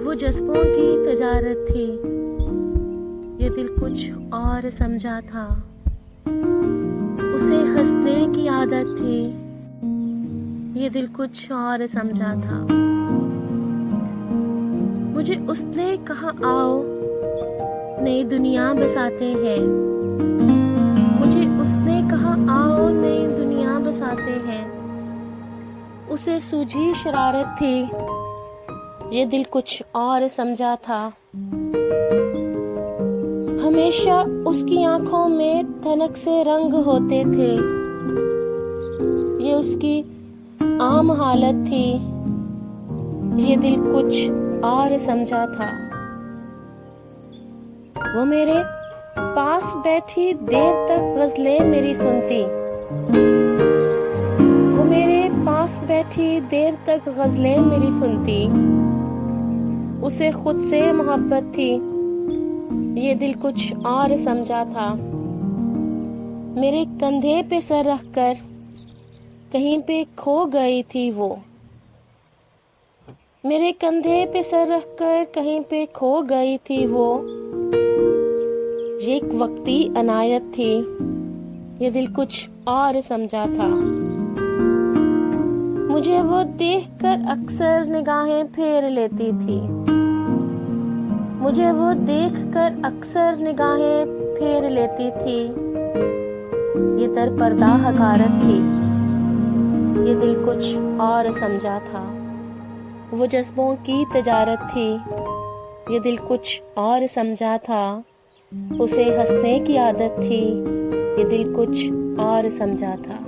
वो जज्बों की तजारत थी, ये दिल कुछ और समझा था। उसे हंसने की आदत थी, ये दिल कुछ और समझा था। मुझे उसने कहा आओ नई दुनिया बसाते हैं। मुझे उसने कहा आओ नई दुनिया बसाते हैं। उसे सूझी शरारत थी, ये दिल कुछ और समझा था। हमेशा उसकी आंखों में तनक से रंग होते थे, ये उसकी आम हालत थी, ये दिल कुछ और समझा था। वो मेरे पास बैठी देर तक गजलें मेरी सुनती। वो मेरे पास बैठी देर तक गजलें मेरी सुनती। उसे खुद से मोहब्बत थी, ये दिल कुछ और समझा था। मेरे कंधे पे सर रखकर कहीं पे खो गई थी वो। मेरे कंधे पे सर रखकर कहीं पे खो गई थी वो। ये एक वक्ती अनायत थी, ये दिल कुछ और समझा था। मुझे वो देखकर अक्सर निगाहें फेर लेती थी। मुझे वो देखकर अक्सर निगाहें फेर लेती थी। ये दरपर्दा हकारत थी, ये दिल कुछ और समझा था। वो जज्बों की तजारत थी, ये दिल कुछ और समझा था। उसे हंसने की आदत थी, ये दिल कुछ और समझा था।